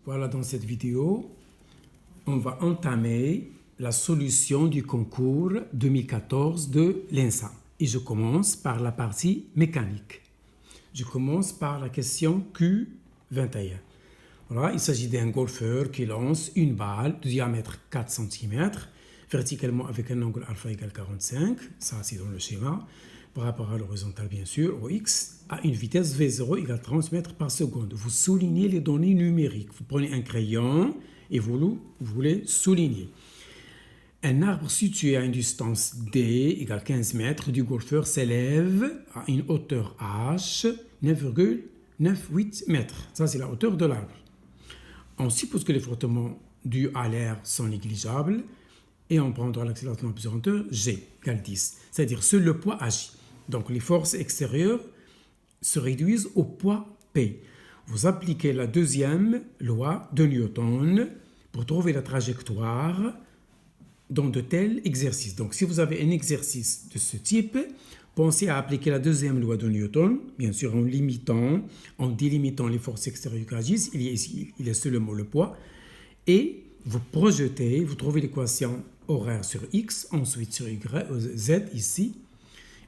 Voilà, dans cette vidéo, on va entamer la solution du concours 2014 de l'ENSA. Et je commence par la partie mécanique. Je commence par la question Q21. Voilà, il s'agit d'un golfeur qui lance une balle de diamètre 4 cm, verticalement avec un angle alpha égale 45, ça c'est dans le schéma, par rapport à l'horizontale bien sûr, au x, à une vitesse V0 égale 30 mètres par seconde. Vous soulignez les données numériques. Vous prenez un crayon et vous voulez souligner. Un arbre situé à une distance D égale 15 mètres du golfeur s'élève à une hauteur H 9,98 mètres. Ça c'est la hauteur de l'arbre. On suppose que les frottements dus à l'air sont négligeables et on prendra l'accélération pesanteur G égale 10. C'est-à-dire seul le poids agit. Donc les forces extérieures se réduisent au poids P. Vous appliquez la deuxième loi de Newton pour trouver la trajectoire dans de tels exercices. Donc si vous avez un exercice de ce type, pensez à appliquer la deuxième loi de Newton, bien sûr en délimitant les forces extérieures qui agissent, il y a seulement le poids, et vous projetez, vous trouvez l'équation horaire sur X, ensuite sur Z ici,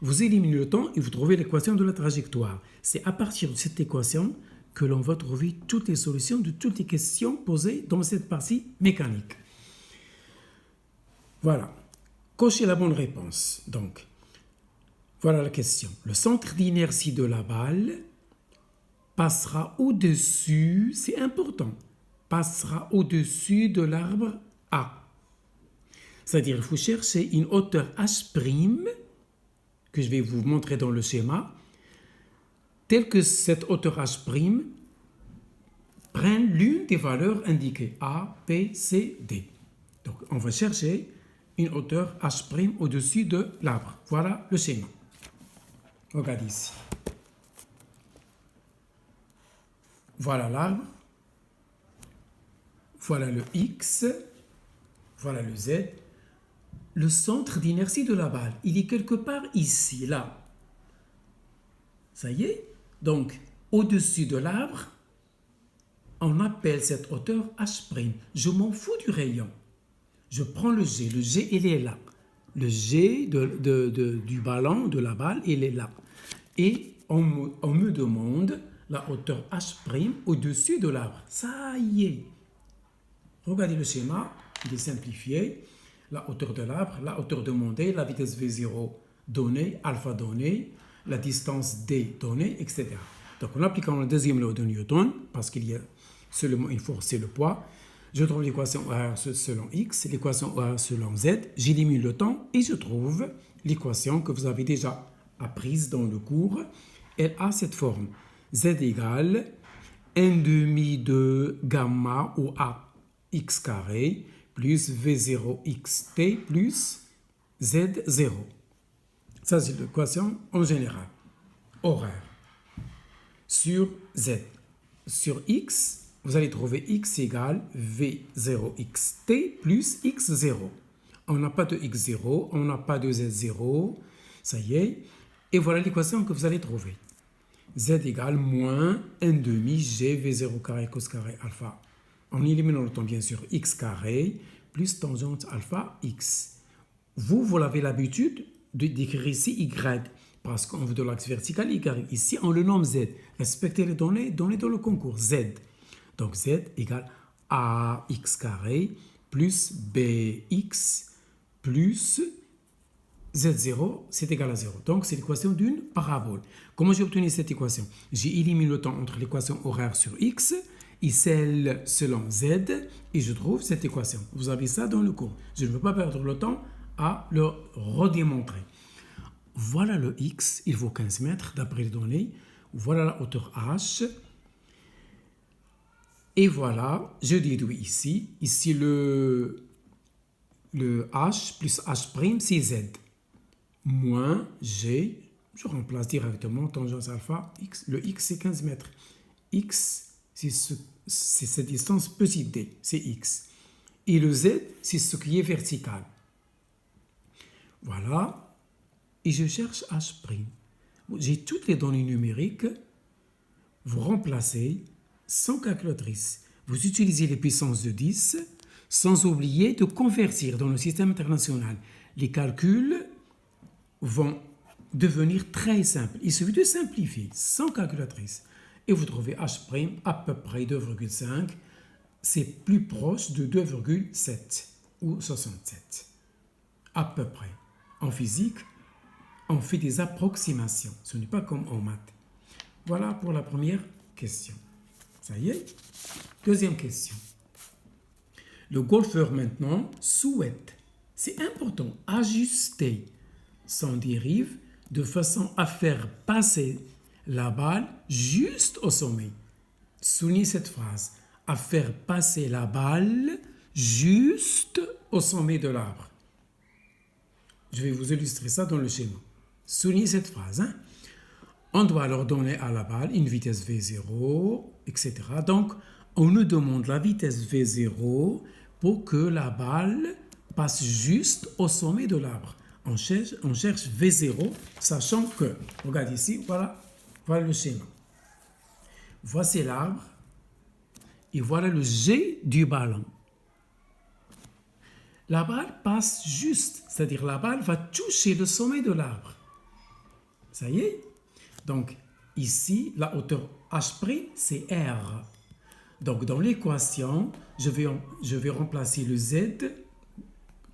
vous éliminez le temps et vous trouvez l'équation de la trajectoire. C'est à partir de cette équation que l'on va trouver toutes les solutions de toutes les questions posées dans cette partie mécanique. Voilà. Cochez la bonne réponse. Donc, voilà la question. Le centre d'inertie de la balle passera au-dessus, c'est important, passera au-dessus de l'arbre A. C'est-à-dire qu'il faut chercher une hauteur H', que je vais vous montrer dans le schéma, telle que cette hauteur H' prenne l'une des valeurs indiquées, A, B, C, D. Donc, on va chercher une hauteur H' au-dessus de l'arbre. Voilà le schéma. Regardez ici. Voilà l'arbre. Voilà le X. Voilà le Z. Le centre d'inertie de la balle, il est quelque part ici, là. Ça y est? Donc, au-dessus de l'arbre, on appelle cette hauteur H'. Je m'en fous du rayon. Je prends le G. Le G, il est là. Le G du ballon, de la balle, il est là. Et on me demande la hauteur H' au-dessus de l'arbre. Ça y est. Regardez le schéma, il est simplifié. La hauteur de l'arbre, la hauteur demandée, la vitesse V0 donnée, alpha donnée, la distance D donnée, etc. Donc en appliquant la deuxième loi de Newton, parce qu'il y a seulement une force, c'est le poids, je trouve l'équation OR selon X, l'équation OR selon Z, j'élimine le temps et je trouve l'équation que vous avez déjà apprise dans le cours. Elle a cette forme. Z égale 1/2 de gamma ou A x carré plus V0 xt plus Z0. Ça, c'est l'équation en général, horaire. Sur Z. Sur X, vous allez trouver X égale V0 xt plus X0. On n'a pas de X0, on n'a pas de Z0. Ça y est. Et voilà l'équation que vous allez trouver. Z égale moins 1/2 G V0 carré cos carré alpha. En éliminant le temps, bien sûr, x carré plus tangente alpha x. Vous l'avez l'habitude d'écrire ici y, parce qu'on veut de l'axe vertical y. Ici, on le nomme z. Respectez les données dans le concours, z. Donc z égale ax carré plus bx plus z0, c'est égal à 0. Donc, c'est l'équation d'une parabole. Comment j'ai obtenu cette équation? J'ai éliminé le temps entre l'équation horaire sur x et celle selon z, et je trouve cette équation. Vous avez ça dans le cours. Je ne veux pas perdre le temps à le redémontrer. Voilà le x, il vaut 15 mètres d'après les données. Voilà la hauteur h. Et voilà, je déduis ici. Ici, le h plus h', c'est z. Moins g, je remplace directement tangente alpha x. Le x, c'est 15 mètres. X, c'est cette distance petite d, c'est x. Et le z, c'est ce qui est vertical. Voilà. Et je cherche h'. J'ai toutes les données numériques. Vous remplacez sans calculatrice. vous utilisez les puissances de 10 sans oublier de convertir dans le système international. Les calculs vont devenir très simples. Il suffit de simplifier sans calculatrice. Et vous trouvez H' à peu près 2,5. C'est plus proche de 2,7 ou 67. À peu près. En physique, on fait des approximations. Ce n'est pas comme en maths. Voilà pour la première question. Ça y est. Deuxième question. Le golfeur maintenant souhaite, c'est important, ajuster son dérive de façon à faire passer la balle juste au sommet. Soulignez cette phrase. À faire passer la balle juste au sommet de l'arbre. Je vais vous illustrer ça dans le schéma. Soulignez cette phrase. On doit alors donner à la balle une vitesse V0, etc. Donc, on nous demande la vitesse V0 pour que la balle passe juste au sommet de l'arbre. On cherche V0, sachant que, regardez ici, voilà le schéma. Voici l'arbre et voilà le jet du ballon. La balle passe juste, c'est-à-dire la balle va toucher le sommet de l'arbre. Ça y est? Donc, ici, la hauteur H', c'est R. Donc, dans l'équation, je vais remplacer le Z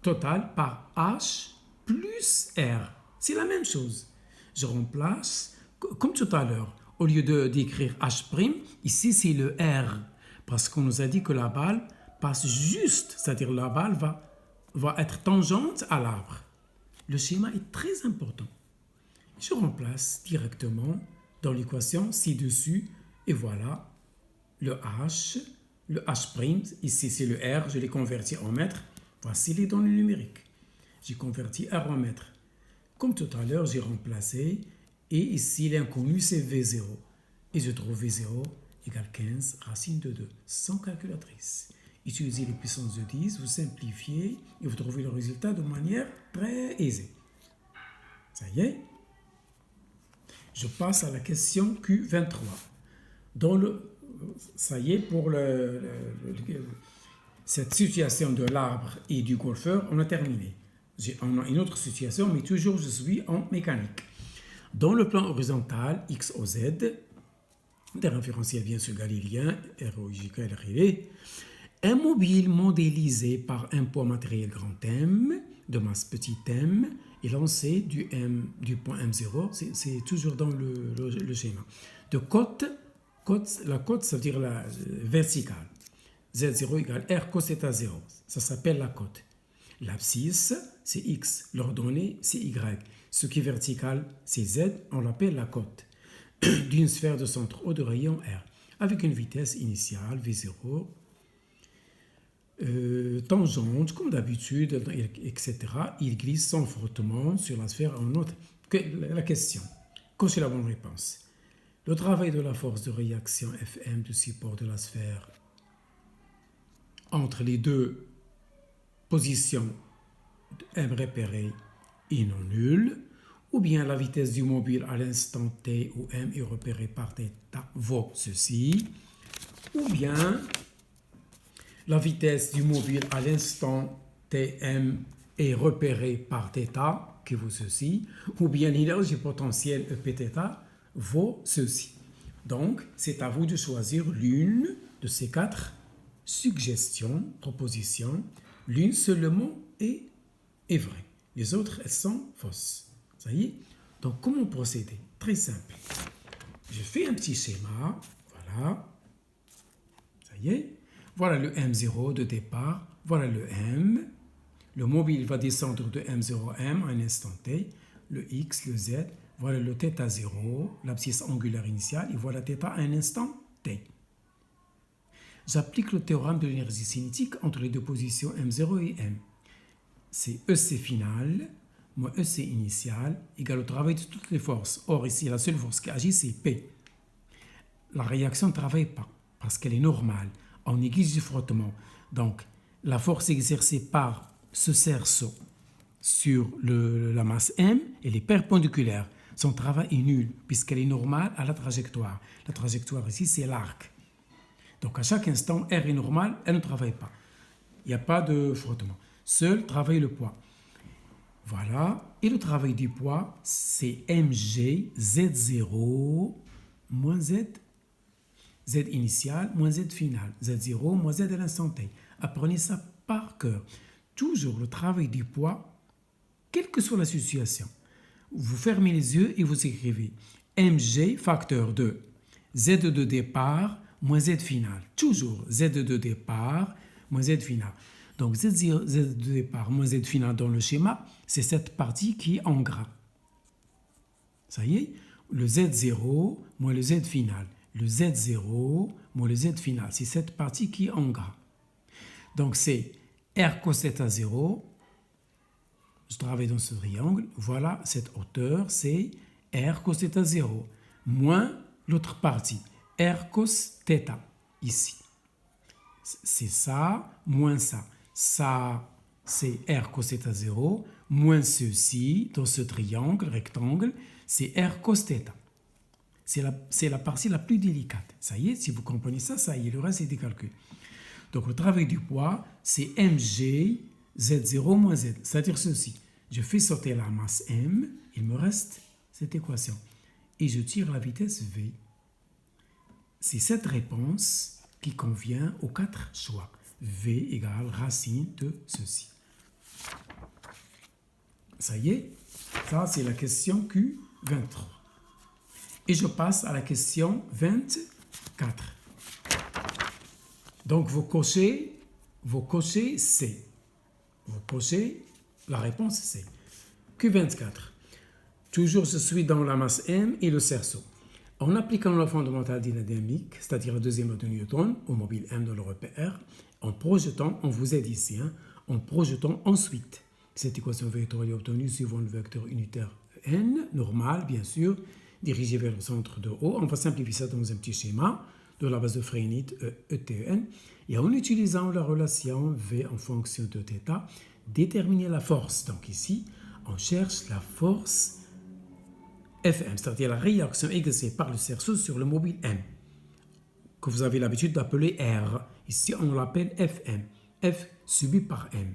total par H plus R. C'est la même chose. Je remplace, comme tout à l'heure, au lieu d'écrire H', ici, c'est le R. Parce qu'on nous a dit que la balle passe juste, c'est-à-dire la balle va être tangente à l'arbre. Le schéma est très important. Je remplace directement dans l'équation ci-dessus et voilà le H, ici c'est le R, je l'ai converti en mètres, voici les données numériques. J'ai converti R en mètres. Comme tout à l'heure, j'ai remplacé et ici l'inconnu c'est V0. Et je trouve V0 égale 15 racine de 2, sans calculatrice. Utilisez les puissances de 10, vous simplifiez et vous trouvez le résultat de manière très aisée. Ça y est? Je passe à la question Q23. Ça y est, pour cette situation de l'arbre et du golfeur, on a terminé. On a une autre situation, mais toujours je suis en mécanique. Dans le plan horizontal, X, O, Z, des référentiels bien sûr galiléens, ROIJK, LRV, un mobile modélisé par un poids matériel grand M, de masse petit m, est lancé du point M0, c'est toujours dans le schéma. De la cote, ça veut dire la verticale. Z0 égale R cos θ 0. Ça s'appelle la cote. L'abscisse, c'est X. L'ordonnée, c'est Y. Ce qui est vertical, c'est Z. On l'appelle la cote d'une sphère de centre O de rayon R, avec une vitesse initiale V0, tangente, comme d'habitude, etc. Il glisse sans frottement sur la sphère en note. La question, cochez la bonne réponse. Le travail de la force de réaction Fm du support de la sphère entre les deux positions M repérée est non nulle, ou bien la vitesse du mobile à l'instant T où M est repéré par θ vaut ceci, ou bien la vitesse du mobile à l'instant Tm est repérée par θ qui vaut ceci, ou bien l'énergie potentielle Epθ vaut ceci. Donc, c'est à vous de choisir l'une de ces quatre suggestions, propositions. L'une seulement est vraie. Les autres, elles sont fausses. Ça y est? Donc, comment procéder? Très simple. Je fais un petit schéma. Voilà. Ça y est? Voilà le M0 de départ. Voilà le M. Le mobile va descendre de M0M à un instant T. Le X, le Z. Voilà le θ0, l'abscisse angulaire initiale. Et voilà θ à un instant T. J'applique le théorème de l'énergie cinétique entre les deux positions M0 et M. C'est EC final moins EC initial égale au travail de toutes les forces. Or, ici, la seule force qui agit, c'est P. La réaction ne travaille pas parce qu'elle est normale. On néglige du frottement. Donc, la force exercée par ce cerceau sur la masse M, elle est perpendiculaire. Son travail est nul puisqu'elle est normale à la trajectoire. La trajectoire ici, c'est l'arc. Donc à chaque instant, R est normal, elle ne travaille pas. Il n'y a pas de frottement. Seul travaille le poids. Voilà. Et le travail du poids, c'est mg Z0 moins Z, Z initial moins Z final. Z0 moins Z à l'instant T. Apprenez ça par cœur. Toujours le travail du poids, quelle que soit la situation. Vous fermez les yeux et vous écrivez mg facteur de Z de départ moins Z final. Toujours Z de départ moins Z final. Donc Z0, Z de départ moins Z final dans le schéma, c'est cette partie qui est en gras. Ça y est, le Z0 moins le Z final. Le Z0 moins le Z final, c'est cette partie qui est en gras. Donc c'est R cos θ 0. Je travaille dans ce triangle. Voilà, cette hauteur, c'est R cos θ 0 moins l'autre partie, R cos θ, ici. C'est ça, moins ça. Ça, c'est R cos θ 0, moins ceci, dans ce triangle, rectangle, c'est R cos θ. C'est la partie la plus délicate. Ça y est, si vous comprenez ça, ça y est, le reste est des calculs. Donc, le travail du poids, c'est mg Z0 moins Z. C'est-à-dire ceci. Je fais sauter la masse M, il me reste cette équation. Et je tire la vitesse V. C'est cette réponse qui convient aux 4 choix. V égale racine de ceci. Ça y est, ça c'est la question Q23. Et je passe à la question 24. Donc vous cochez C. Vous cochez la réponse C. Q24. Toujours je suis dans la masse M et le cerceau. En appliquant la loi fondamentale dynamique, c'est-à-dire la deuxième loi de Newton, au mobile M dans le repère, en projetant, on vous aide ici, en projetant ensuite cette équation vectorielle obtenue suivant le vecteur unitaire N, normal bien sûr, dirigé vers le centre de O. On va simplifier ça dans un petit schéma de la base de Freenit, ETN, et en utilisant la relation V en fonction de θ, déterminer la force. Donc ici, on cherche la force Fm, c'est-à-dire la réaction exercée par le cerceau sur le mobile M, que vous avez l'habitude d'appeler R. Ici, on l'appelle Fm, F subi par M,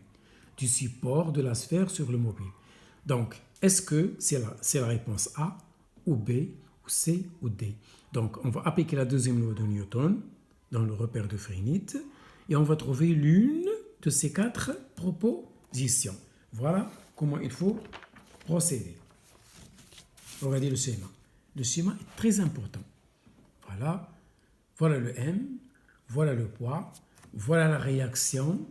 du support de la sphère sur le mobile. Donc, est-ce que c'est la réponse A, ou B, ou C, ou D? Donc, on va appliquer la deuxième loi de Newton dans le repère de Freenit et on va trouver l'une de ces 4 propositions. Voilà comment il faut procéder. Regardez le schéma. Le schéma est très important. Voilà. Voilà le M, voilà le poids, voilà la réaction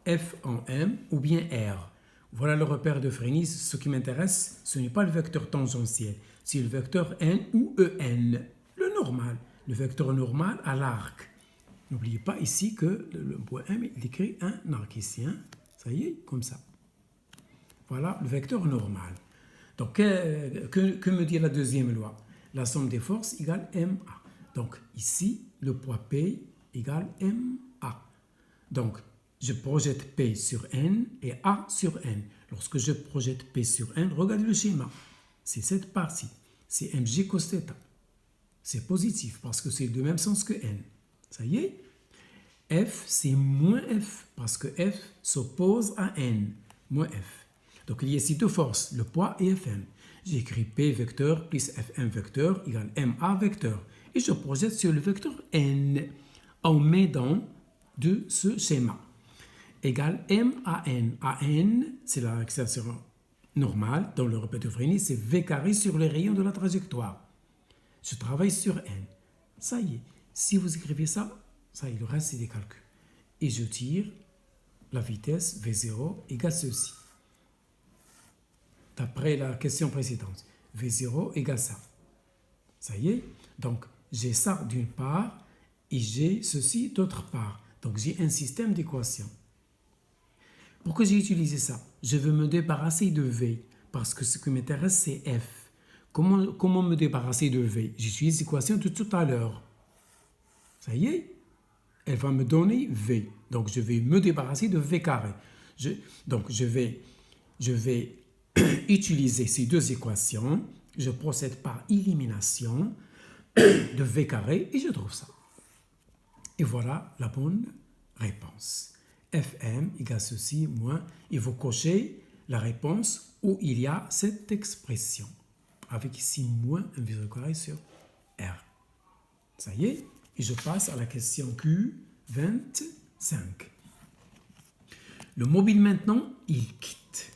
F en M ou bien R. Voilà le repère de Freenit. Ce qui m'intéresse, ce n'est pas le vecteur tangentiel, c'est le vecteur N ou EN, le normal, le vecteur normal à l'arc. N'oubliez pas ici que le point M, il écrit un arc ici. Ça y est, comme ça. Voilà le vecteur normal. Donc, que me dit la deuxième loi? La somme des forces égale MA. Donc, ici, le poids P égale MA. Donc, je projette P sur N et A sur N. Lorsque je projette P sur N, regardez le schéma. C'est cette partie. C'est mg cos θ. C'est positif parce que c'est de même sens que N. Ça y est? F, c'est moins F parce que F s'oppose à N. Moins F. Donc, il y a ici 2 forces, le poids et Fm. J'écris P vecteur plus Fm vecteur égale MA vecteur. Et je projette sur le vecteur N en m'aidant de ce schéma. Égale MAN. AN, c'est la accélération normale dans le repère de Freenit, c'est V carré sur les rayons de la trajectoire. Je travaille sur N. Ça y est. Si vous écrivez ça, ça y est, le reste, c'est des calculs. Et je tire la vitesse V0 égale ceci. D'après la question précédente, V0 égale ça. Ça y est. Donc, j'ai ça d'une part et j'ai ceci d'autre part. Donc, j'ai un système d'équations. Pourquoi j'ai utilisé ça? Je veux me débarrasser de V parce que ce qui m'intéresse, c'est F. Comment me débarrasser de V? J'utilise l'équation de tout à l'heure. Ça y est. Elle va me donner V. Donc, je vais me débarrasser de V carré. Donc, je vais utiliser ces 2 équations. Je procède par élimination de V carré et je trouve ça. Et voilà la bonne réponse. Fm égale ceci moins, il faut cocher la réponse où il y a cette expression, avec ici moins 1,carré sur R. Ça y est, et je passe à la question Q25. Le mobile maintenant, il quitte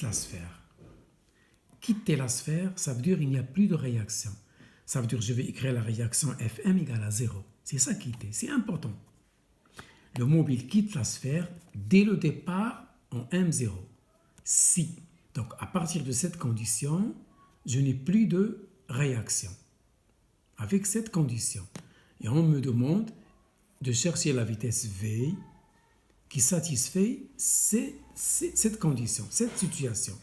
la sphère. Quitter la sphère, ça veut dire qu'il n'y a plus de réaction. Ça veut dire que je vais écrire la réaction Fm égale à 0. C'est ça quitter, c'est important. Le mobile quitte la sphère dès le départ en M0. Si, donc à partir de cette condition, je n'ai plus de réaction. Avec cette condition. Et on me demande de chercher la vitesse V qui satisfait cette condition, cette situation.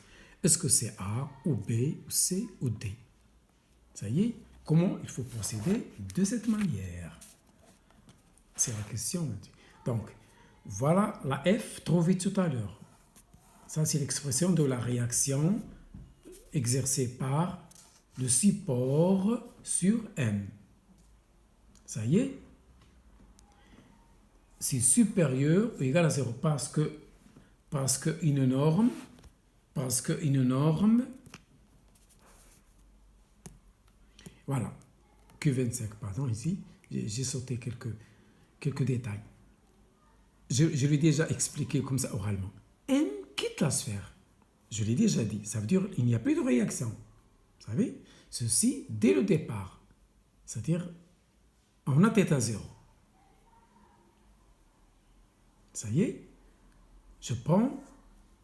Est-ce que c'est A ou B ou C ou D? Ça y est, comment il faut procéder de cette manière? C'est la question. Donc, voilà la F trouvée tout à l'heure. Ça, c'est l'expression de la réaction exercée par le support sur M. Ça y est, c'est supérieur ou égal à 0 parce qu'une norme, voilà, Q25, pardon, ici, j'ai sauté quelques détails. Je l'ai déjà expliqué comme ça oralement. M quitte la sphère. Je l'ai déjà dit. Ça veut dire qu'il n'y a plus de réaction. Vous savez, ceci dès le départ. C'est-à-dire, on a θ 0. Ça y est, je prends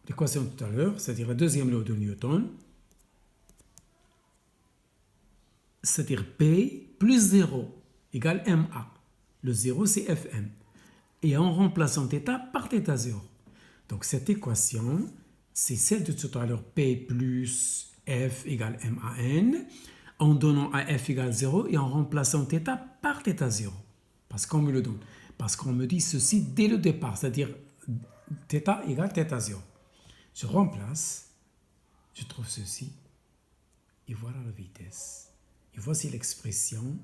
l'équation tout à l'heure, c'est-à-dire la deuxième loi de Newton, c'est-à-dire P plus 0 égale MA. Le 0, c'est Fm. Et en remplaçant θ par θ 0. Donc cette équation, c'est celle de tout à l'heure, P plus F égale MAN, en donnant à F égale 0 et en remplaçant θ par θ 0. Parce qu'on me le donne. Parce qu'on me dit ceci dès le départ, c'est-à-dire θ égale θ 0. Je remplace, je trouve ceci, et voilà la vitesse. Et voici l'expression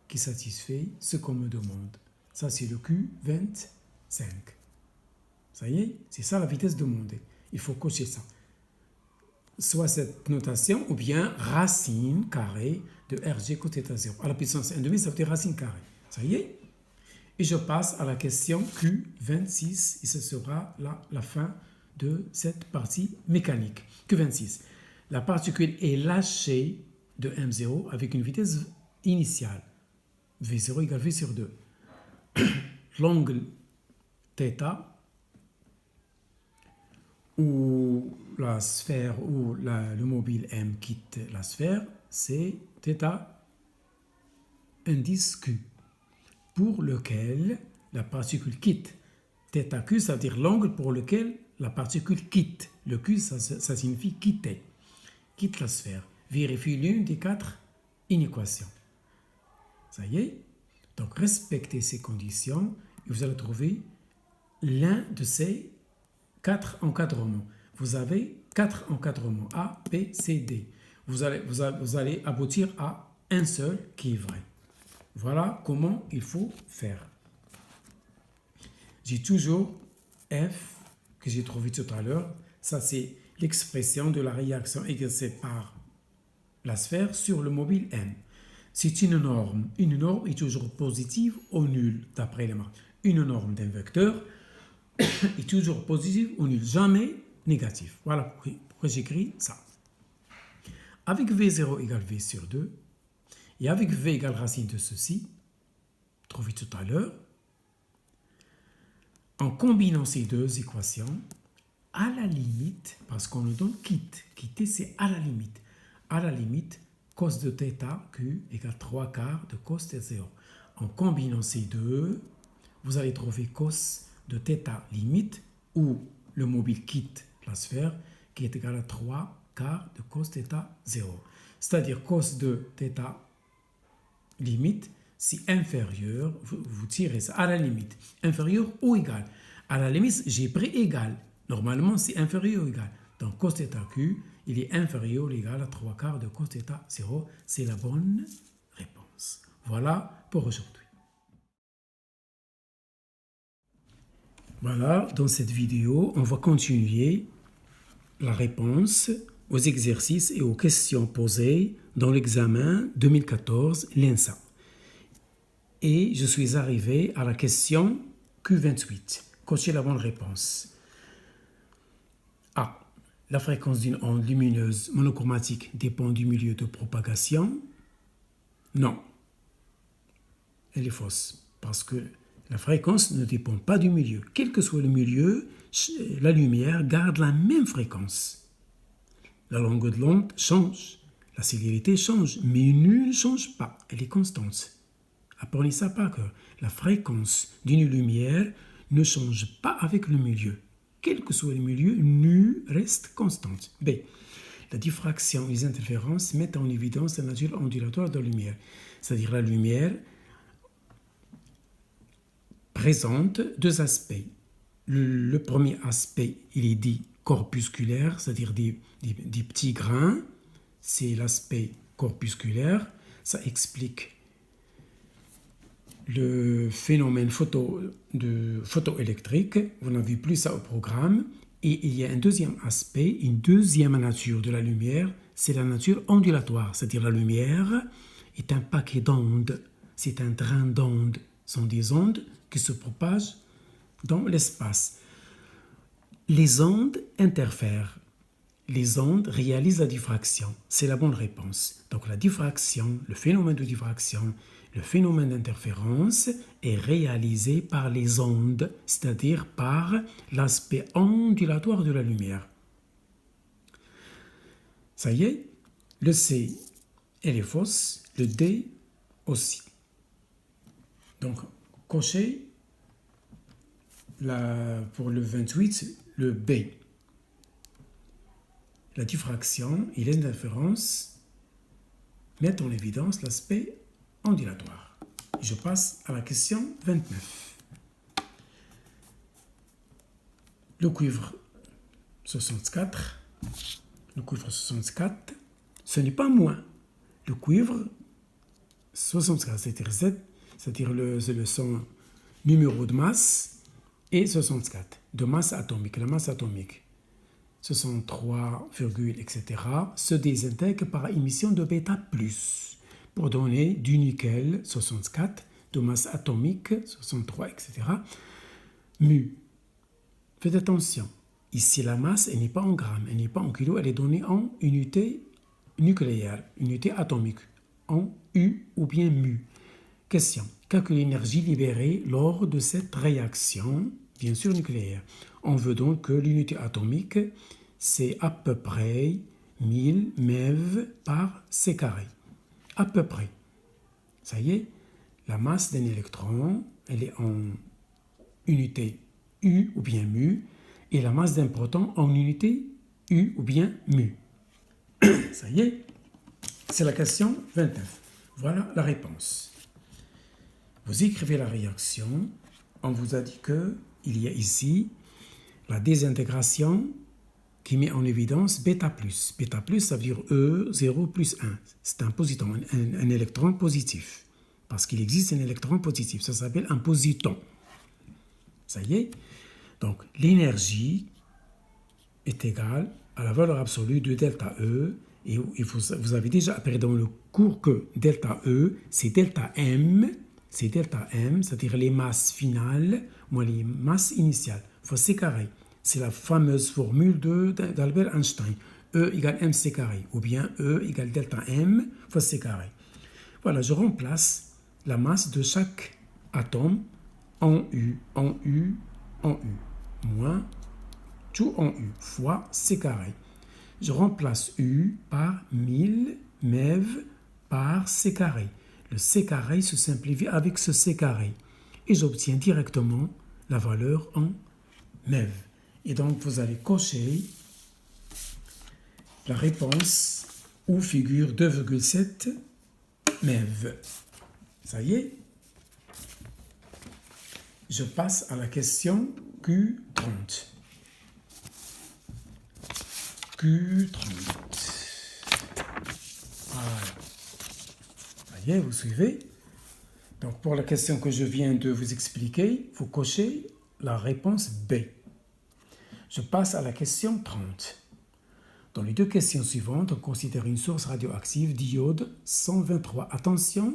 qui satisfait ce qu'on me demande. Ça, c'est le Q25. Ça y est, c'est ça la vitesse demandée. Il faut cocher ça. Soit cette notation, ou bien racine carrée de RG côté θ 0. À la puissance 1,5, ça veut dire racine carrée. Ça y est. Et je passe à la question Q26, et ce sera là la fin de cette partie mécanique. Q26. La particule est lâchée de M0 avec une vitesse initiale. V0 égale V sur 2. L'angle θ, où la sphère, où le mobile M quitte la sphère, c'est θ indice Q, pour lequel la particule quitte. θQ, ça veut dire l'angle pour lequel la particule quitte. Le Q, ça signifie quitter. Quitte la sphère. Vérifie l'une des 4 inéquations. Ça y est. Donc, respectez ces conditions et vous allez trouver l'un de ces 4 encadrements. Vous avez 4 encadrements, A, B, C, D. Vous allez aboutir à un seul qui est vrai. Voilà comment il faut faire. J'ai toujours F que j'ai trouvé tout à l'heure. Ça, c'est l'expression de la réaction exercée par la sphère sur le mobile M. C'est une norme. Une norme est toujours positive ou nulle, d'après les marques. Une norme d'un vecteur est toujours positive ou nulle, jamais négative. Voilà pourquoi j'écris ça. Avec V0 égale V sur 2, et avec V égale racine de ceci, trouvé tout à l'heure, en combinant ces deux équations, à la limite, parce qu'on nous donne quitte, quitter c'est à la limite. À la limite, cos de θ, Q égale 3 quarts de cos de 0. En combinant ces deux, vous allez trouver cos de θ limite, où le mobile quitte la sphère, qui est égal à 3 quarts de cos θ 0. C'est-à-dire cos de θ limite, c'est inférieur, vous tirez ça à la limite, inférieur ou égal. À la limite, j'ai pris égal. Normalement, c'est inférieur ou égal. Donc, cos θQ, il est inférieur ou égal à 3 quarts de cos θ 0. C'est la bonne réponse. Voilà pour aujourd'hui. Voilà, dans cette vidéo, on va continuer la réponse aux exercices et aux questions posées dans l'examen 2014 l'ENSA. Et je suis arrivé à la question Q28. Cochez la bonne réponse. A. La fréquence d'une onde lumineuse monochromatique dépend du milieu de propagation. Non. Elle est fausse. Parce que la fréquence ne dépend pas du milieu. Quel que soit le milieu, la lumière garde la même fréquence. La longueur de l'onde change. La célérité change. Mais nu ne change pas. Elle est constante. Apprenez ça pas que la fréquence d'une lumière ne change pas avec le milieu. Quel que soit le milieu, nu reste constante. B. La diffraction et les interférences mettent en évidence la nature ondulatoire de la lumière. C'est-à-dire la lumière présente deux aspects. Le premier aspect, il est dit corpusculaire, c'est-à-dire des petits grains. C'est l'aspect corpusculaire. Ça explique le phénomène photoélectrique. On n'a vu plus ça au programme. Et il y a un deuxième aspect, une deuxième nature de la lumière, c'est la nature ondulatoire. C'est-à-dire la lumière est un paquet d'ondes, c'est un train d'ondes. Ce sont des ondes qui se propagent dans l'espace. Les ondes interfèrent. Les ondes réalisent la diffraction. C'est la bonne réponse. Donc la diffraction, le phénomène de diffraction, le phénomène d'interférence est réalisé par les ondes, c'est-à-dire par l'aspect ondulatoire de la lumière. Ça y est, le C, elle est fausse, le D aussi. Donc, cochez pour le 28, le B. La diffraction et l'interférence mettent en évidence l'aspect ondulatoire. Je passe à la question 29. Le cuivre 64, ce n'est pas moins. Le cuivre 64, c'est-à-dire son numéro de masse, et 64, de masse atomique, la masse atomique. 63, etc. se désintègre par émission de bêta+, pour donner du nickel 64, de masse atomique 63, etc. Mu. Faites attention, ici la masse, elle n'est pas en grammes, elle n'est pas en kilos, elle est donnée en unité nucléaire, unité atomique, en U ou bien mu. Question. Calcule l'énergie libérée lors de cette réaction, bien sûr nucléaire. On veut donc que l'unité atomique, c'est à peu près 1000 MeV par C carré. À peu près. Ça y est, la masse d'un électron, elle est en unité U ou bien mu, et la masse d'un proton en unité U ou bien mu. Ça y est, c'est la question 29. Voilà la réponse. Vous écrivez la réaction. On vous a dit qu'il y a ici la désintégration qui met en évidence bêta+. Bêta+, ça veut dire E0 plus 1. C'est un positon, un électron positif. Parce qu'il existe un électron positif. Ça s'appelle un positon. Ça y est. Donc, l'énergie est égale à la valeur absolue de delta E. Et vous avez déjà appris dans le cours que delta E, c'est delta M. C'est delta M, c'est-à-dire les masses finales moins les masses initiales, fois C carré. C'est la fameuse formule d'Albert Einstein. E égale mc carré, ou bien E égale delta M fois C carré. Voilà, je remplace la masse de chaque atome en U, moins tout en U, fois C carré. Je remplace U par 1000 MeV par C carré. Le C carré se simplifie avec ce C carré. Et j'obtiens directement la valeur en MeV. Et donc, vous allez cocher la réponse où figure 2,7 MeV. Ça y est. Je passe à la question Q30. Voilà. Ça y est, vous suivez. Donc, pour la question que je viens de vous expliquer, vous cochez la réponse B. Je passe à la question 30. Dans les deux questions suivantes, on considère une source radioactive d'iode 123. Attention,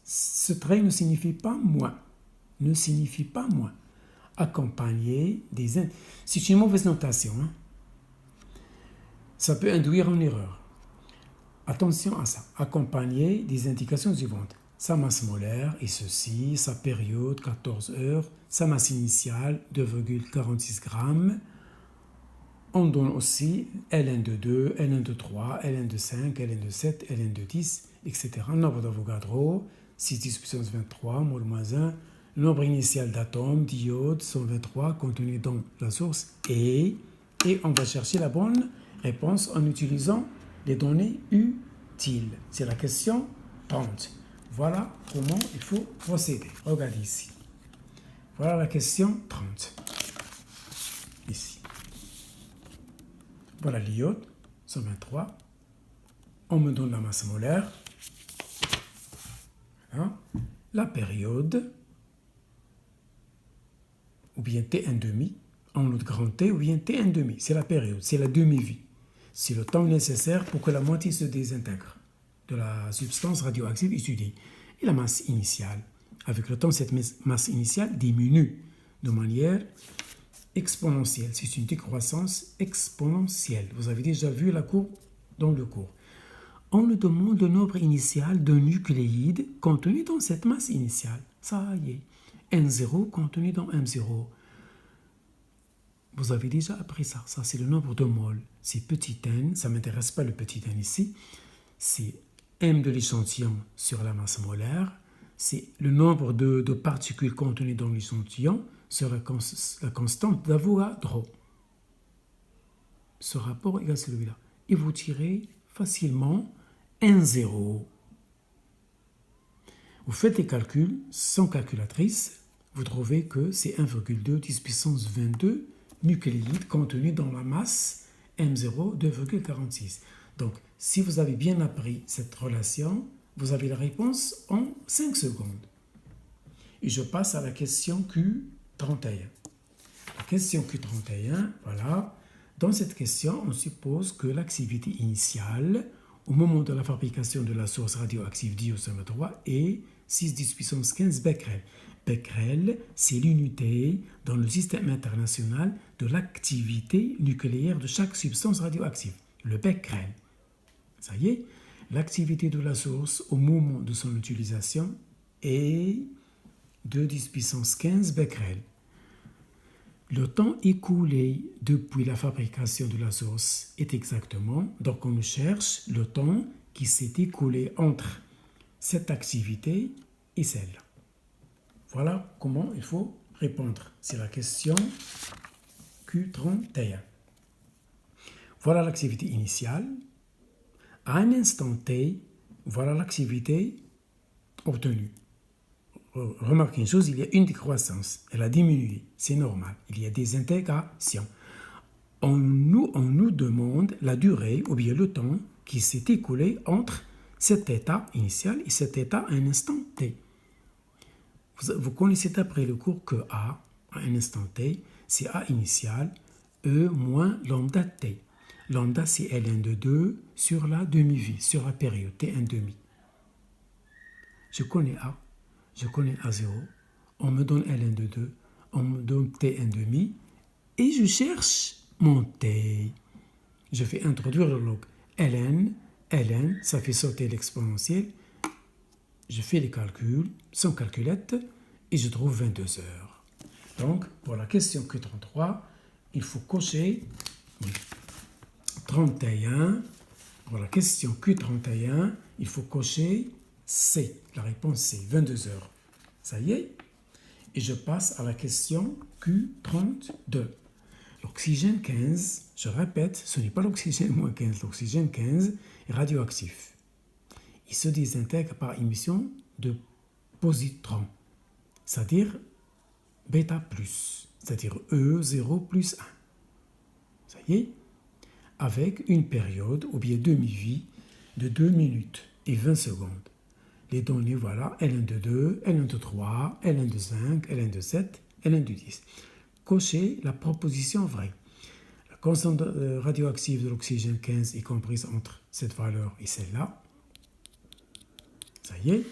ce trait ne signifie pas moins. Ne signifie pas moins. Accompagné des... C'est une mauvaise notation. Hein? Ça peut induire en erreur. Attention à ça. Accompagné des indications suivantes. Sa masse molaire est ceci, sa période 14 heures, sa masse initiale 2,46 grammes. On donne aussi Ln de 2, Ln de 3, Ln de 5, Ln de 7, Ln de 10, etc. Nombre d'Avogadro, 6 10 puissance 23, mol moins 1. Nombre initial d'atomes, d'iode, 123, contenu dans la source et on va chercher la bonne réponse en utilisant les données utiles. C'est la question 30. Voilà comment il faut procéder. Regardez ici. Voilà la question 30. Ici. Voilà l'iode, 123. On me donne la masse molaire. Voilà. La période, ou bien T1,5, en l'autre grand T, ou bien T1,5. C'est la période, c'est la demi-vie. C'est le temps nécessaire pour que la moitié se désintègre de la substance radioactive étudiée. Et la masse initiale. Avec le temps, cette masse initiale diminue de manière exponentielle. C'est une décroissance exponentielle. Vous avez déjà vu la courbe dans le cours. On nous demande le nombre initial de nucléides contenus dans cette masse initiale. Ça y est. N0 contenu dans M0. Vous avez déjà appris ça. Ça, c'est le nombre de moles. C'est petit n. Ça ne m'intéresse pas le petit n ici. C'est M de l'échantillon sur la masse molaire. C'est le nombre de particules contenues dans l'échantillon sur la constante d'Avogadro. Ce rapport égale celui-là. Et vous tirez facilement N0. Vous faites les calculs sans calculatrice. Vous trouvez que c'est 1,2 10 puissance 22 nucléides contenus dans la masse M0 2,46. Donc, si vous avez bien appris cette relation, vous avez la réponse en 5 secondes. Et je passe à la question Q31. La question Q31, voilà. Dans cette question, on suppose que l'activité initiale au moment de la fabrication de la source radioactive d'iode-123 est 6 10 puissance 15 becquerel. Becquerel, c'est l'unité dans le système international de l'activité nucléaire de chaque substance radioactive, le becquerel. Ça y est, l'activité de la source au moment de son utilisation est de 10 puissance 15 becquerel. Le temps écoulé depuis la fabrication de la source est exactement, donc on cherche le temps qui s'est écoulé entre cette activité et celle-là. Voilà comment il faut répondre. C'est la question Q31. Voilà l'activité initiale. À un instant T, voilà l'activité obtenue. Remarquez une chose, il y a une décroissance. Elle a diminué. C'est normal. Il y a des intégrations. On nous demande la durée ou bien le temps qui s'est écoulé entre cet état initial et cet état à un instant T. Vous connaissez après le cours que A, à un instant T, c'est A initial, E moins lambda T. Lambda, c'est Ln de 2 sur la demi-vie, sur la période T1,5. Je connais A, je connais A0, on me donne Ln de 2, on me donne T1,5, et je cherche mon T. Je fais introduire le log. Ln, ça fait sauter l'exponentielle. Je fais les calculs sans calculette et je trouve 22 heures. Donc, pour la question Q33, il faut cocher 31. Pour la question Q31, il faut cocher C. La réponse C, 22 heures. Ça y est. Et je passe à la question Q32. L'oxygène 15, je répète, ce n'est pas l'oxygène moins 15. L'oxygène 15 est radioactif. Il se désintègre par émission de positrons, c'est-à-dire bêta+, c'est-à-dire E0 plus 1. Ça y est, avec une période ou bien demi-vie de 2 minutes et 20 secondes. Les données, voilà, Ln de 2, Ln de 3, Ln de 5, Ln de 7, Ln de 10. cocher la proposition vraie. La constante radioactive de l'oxygène 15 est comprise entre cette valeur et celle-là. Ça y est.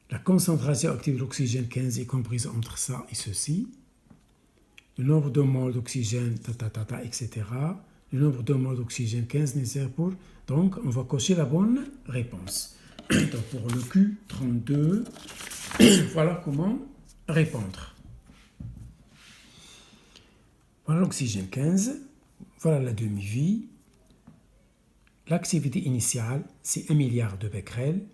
La constante radioactive de l'oxygène 15 est comprise entre ça et ceci. Le nombre de moles d'oxygène, etc. Le nombre de moles d'oxygène 15 nécessaire pour... Donc, on va cocher la bonne réponse. Donc, pour le Q32, voilà comment répondre. Voilà l'oxygène 15. Voilà la demi-vie. L'activité initiale, c'est 1 milliard de becquerels.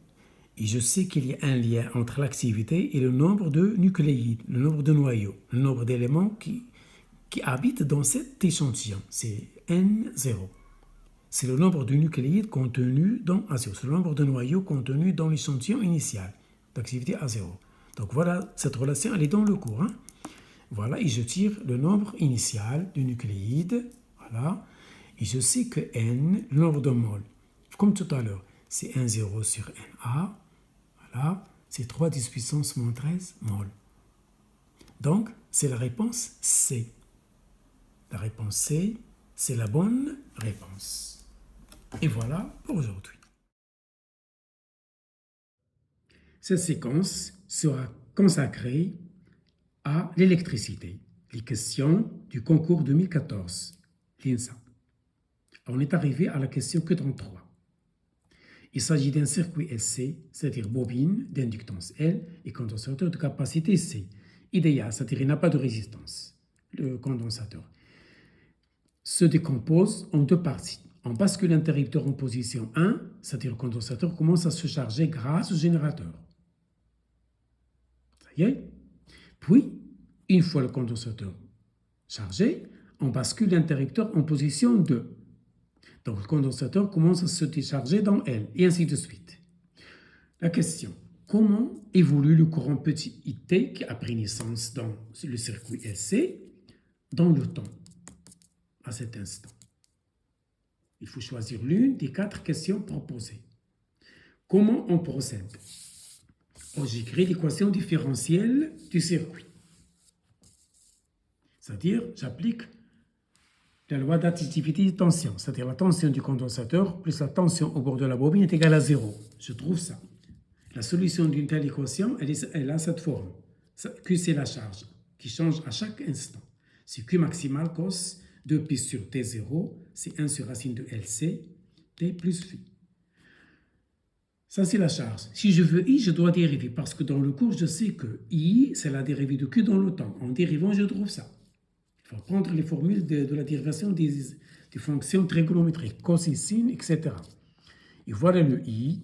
Et je sais qu'il y a un lien entre l'activité et le nombre de nucléides, le nombre de noyaux, le nombre d'éléments qui habitent dans cet échantillon. C'est N0. C'est le nombre de nucléides contenus dans A0. C'est le nombre de noyaux contenus dans l'échantillon initial d'activité A0. Donc voilà, cette relation, elle est dans le cours. Voilà, et je tire le nombre initial de nucléides. Voilà. Et je sais que N, le nombre de moles, comme tout à l'heure, c'est 1,0 sur Na. Voilà, c'est 3 10 puissance moins 13 mol. Donc, c'est la réponse C. La réponse C, c'est la bonne réponse. Et voilà pour aujourd'hui. Cette séquence sera consacrée à l'électricité, les questions du concours 2014, l'INSA. On est arrivé à la question Q33. Il s'agit d'un circuit SC, c'est-à-dire bobine d'inductance L et condensateur de capacité C. Idéal, c'est-à-dire il n'a pas de résistance, le condensateur. Se décompose en deux parties. On bascule l'interrupteur en position 1, c'est-à-dire le condensateur commence à se charger grâce au générateur. Ça y est. Puis, une fois le condensateur chargé, on bascule l'interrupteur en position 2. Donc le condensateur commence à se décharger dans L, et ainsi de suite. La question, comment évolue le courant petit IT qui a pris naissance dans le circuit SC dans le temps, à cet instant? Il faut choisir l'une des 4 questions proposées. Comment on procède? J'écris l'équation différentielle du circuit. C'est-à-dire, j'applique la loi d'additivité de tension, c'est-à-dire la tension du condensateur plus la tension au bord de la bobine est égale à 0. Je trouve ça. La solution d'une telle équation, elle a cette forme. Q, c'est la charge, qui change à chaque instant. C'est Q maximal cos 2pi sur T0, c'est 1 sur racine de LC, T plus phi. Ça, c'est la charge. Si je veux I, je dois dériver, parce que dans le cours, je sais que I, c'est la dérivée de Q dans le temps. En dérivant, je trouve ça. Il faut prendre les formules de la dérivation des fonctions trigonométriques, cosine, etc. Et voilà le I,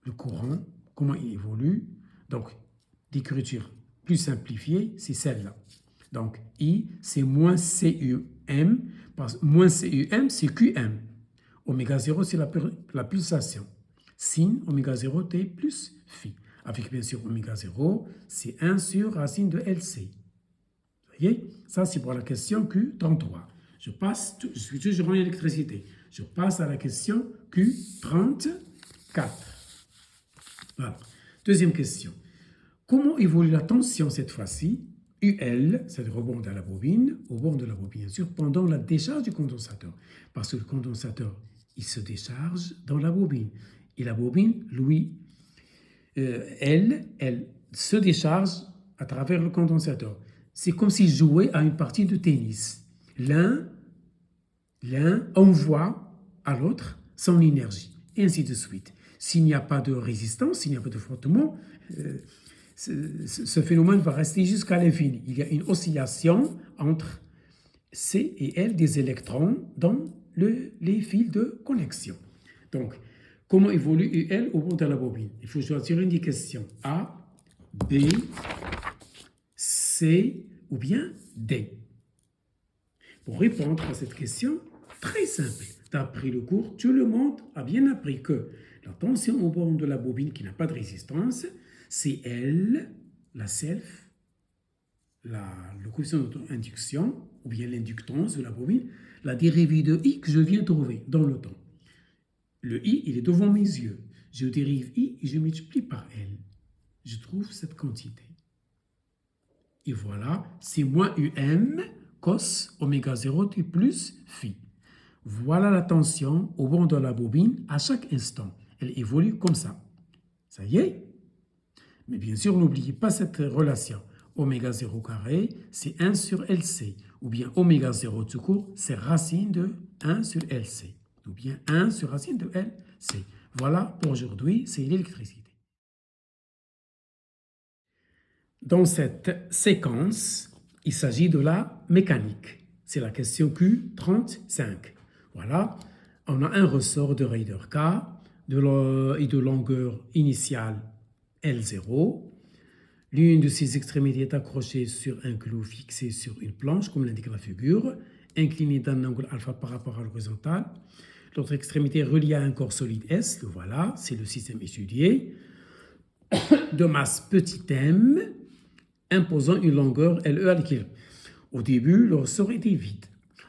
le courant, comment il évolue. Donc, l'écriture plus simplifiée, c'est celle-là. Donc, I, c'est moins CUM, parce que moins CUM, c'est QM. Oméga 0, c'est la pulsation. Sin, oméga 0, T plus phi. Avec bien sûr oméga 0, c'est 1 sur racine de LC. Vous voyez? Ça, c'est pour la question Q33. Je suis toujours en électricité. Je passe à la question Q34. Voilà. Deuxième question. Comment évolue la tension cette fois-ci? UL, c'est le rebond de la bobine, au bord de la bobine, bien sûr, pendant la décharge du condensateur. Parce que le condensateur, il se décharge dans la bobine. Et la bobine, lui, elle se décharge à travers le condensateur. C'est comme s'il jouait à une partie de tennis. L'un envoie à l'autre son énergie, et ainsi de suite. S'il n'y a pas de résistance, s'il n'y a pas de frottement, ce phénomène va rester jusqu'à l'infini. Il y a une oscillation entre C et L des électrons dans les fils de connexion. Donc, comment évolue UL au bout de la bobine? Il faut choisir une des questions A, B, C ou bien D. Pour répondre à cette question, très simple. D'après le cours, tout le monde a bien appris que la tension au bord de la bobine qui n'a pas de résistance, c'est L, la self, le coefficient d'induction, ou bien l'inductance de la bobine, la dérivée de I que je viens de trouver dans le temps. Le I, il est devant mes yeux. Je dérive I et je multiplie par L. Je trouve cette quantité. Et voilà, c'est moins UM cos oméga 0 t plus phi. Voilà la tension au bord de la bobine à chaque instant. Elle évolue comme ça. Ça y est? Mais bien sûr, n'oubliez pas cette relation. Oméga 0 carré, c'est 1 sur LC. Ou bien oméga 0 tout court, c'est racine de 1 sur LC. Ou bien 1 sur racine de LC. Voilà, pour aujourd'hui, c'est l'électricité. Dans cette séquence, il s'agit de la mécanique. C'est la question Q35. Voilà, on a un ressort de raideur K et de longueur initiale L0. L'une de ces extrémités est accrochée sur un clou fixé sur une planche, comme l'indique la figure, inclinée d'un angle alpha par rapport à l'horizontale. L'autre extrémité est reliée à un corps solide S, le voilà, c'est le système étudié, de masse petit m, imposant une longueur LE à l'équilibre. Au début, le ressort était vide.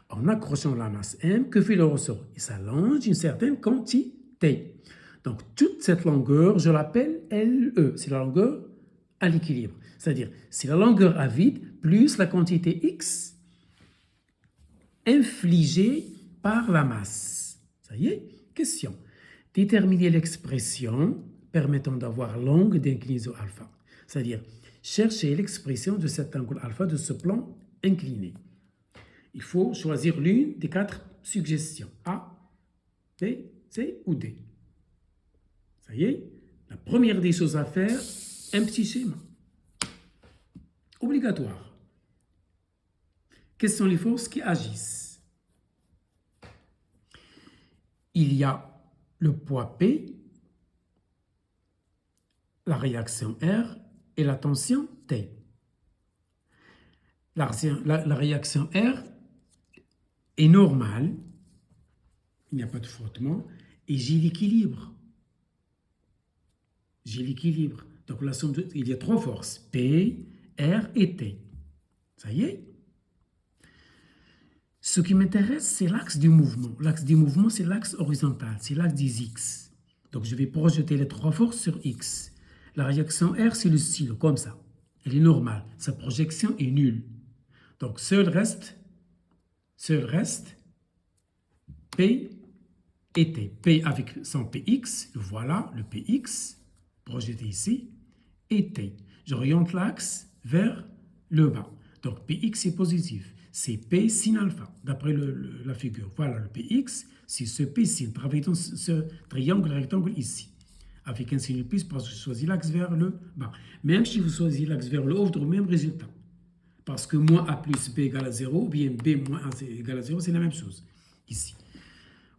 En accrochant la masse m, que fait le ressort? Il s'allonge d'une certaine quantité. Donc, toute cette longueur, je l'appelle LE. C'est la longueur à l'équilibre. C'est-à-dire, c'est la longueur à vide plus la quantité x infligée par la masse. Ça y est? Question. Déterminer l'expression permettant d'avoir l'angle d'inclinaison alpha. C'est-à-dire, chercher l'expression de cet angle alpha de ce plan incliné. Il faut choisir l'une des 4 suggestions. A, B, C ou D. Ça y est? La première des choses à faire, un petit schéma. Obligatoire. Quelles sont les forces qui agissent? Il y a le poids P, la réaction R et la tension T. La réaction R est normale, il n'y a pas de frottement, et j'ai l'équilibre. J'ai l'équilibre. Donc la somme il y a 3 forces, P, R et T. Ça y est? Ce qui m'intéresse, c'est l'axe du mouvement. L'axe du mouvement, c'est l'axe horizontal, c'est l'axe des X. Donc je vais projeter les 3 forces sur X. La réaction R, c'est le stylo, comme ça. Elle est normale. Sa projection est nulle. Donc seul reste P et T. P avec son Px, voilà, le Px, projeté ici, et T. J'oriente l'axe vers le bas. Donc Px est positif. C'est P sin alpha, d'après la figure. Voilà, le Px, c'est ce P sin. Travaillons ce triangle rectangle ici. Avec un signe plus, parce que je choisis l'axe vers le bas. Même si vous choisissez l'axe vers le haut, vous aurez le même résultat. Parce que moins A plus B égale à 0, ou bien B moins A égale à 0, c'est la même chose. Ici.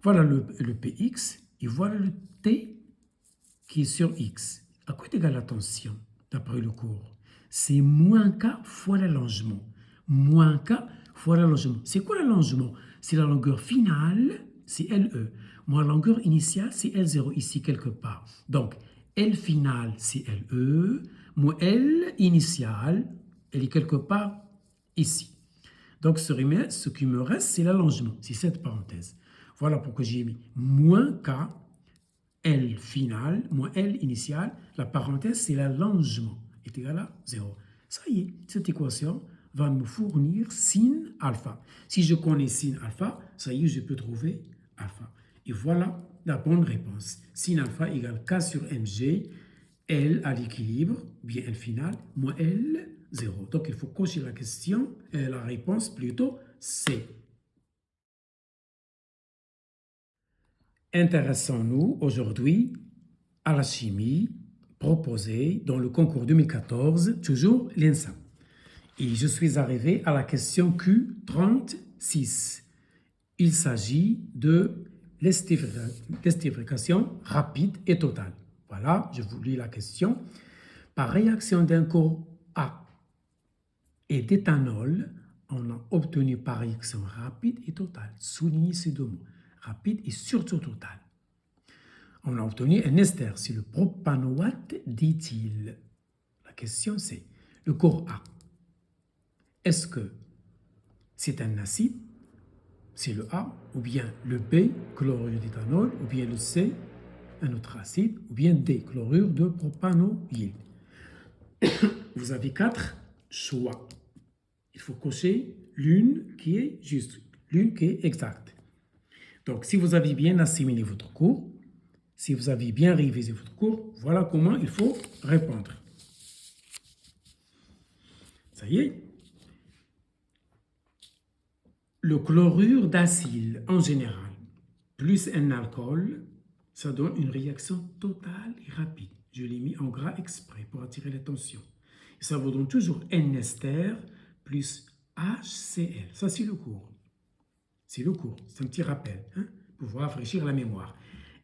Voilà le Px, et voilà le T qui est sur X. À quoi est égale la tension, d'après le cours? C'est moins K fois l'allongement. Moins K fois l'allongement. C'est quoi l'allongement? C'est la longueur finale, c'est LE. Moins la longueur initiale, c'est L0 ici quelque part. Donc, L finale, c'est LE. Moins L initiale, elle est quelque part ici. Donc, ce qui me reste, c'est l'allongement. C'est cette parenthèse. Voilà pourquoi j'ai mis moins K, L finale, moins L initiale. La parenthèse, c'est l'allongement. Est égal à 0. Ça y est, cette équation va me fournir sin alpha. Si je connais sin alpha, ça y est, je peux trouver alpha. Et voilà la bonne réponse. Sin alpha égale K sur mg, L à l'équilibre, bien L finale, moins L, 0. Donc il faut cocher la question, la réponse plutôt C. Intéressons-nous aujourd'hui à la chimie proposée dans le concours 2014, toujours l'ENSA. Et je suis arrivé à la question Q36. Il s'agit de l'esterification rapide et totale. Voilà, je vous lis la question. Par réaction d'un corps A et d'éthanol, on a obtenu par réaction rapide et totale. Soulignez ces 2 mots, rapide et surtout totale. On a obtenu un ester, c'est le propanoate d'éthyle. La question c'est, le corps A, est-ce que c'est un acide, c'est le A, ou bien le B, chlorure d'éthanol, ou bien le C, un autre acide, ou bien D, chlorure de propanoïl. Vous avez 4 choix. Il faut cocher l'une qui est juste, l'une qui est exacte. Donc, si vous avez bien assimilé votre cours, si vous avez bien révisé votre cours, voilà comment il faut répondre. Ça y est. Le chlorure d'acide, en général, plus un alcool, ça donne une réaction totale et rapide. Je l'ai mis en gras exprès pour attirer l'attention. Ça vous donne toujours N-ester plus HCl. Ça, c'est le cours. C'est le cours. C'est un petit rappel pour vous rafraîchir la mémoire.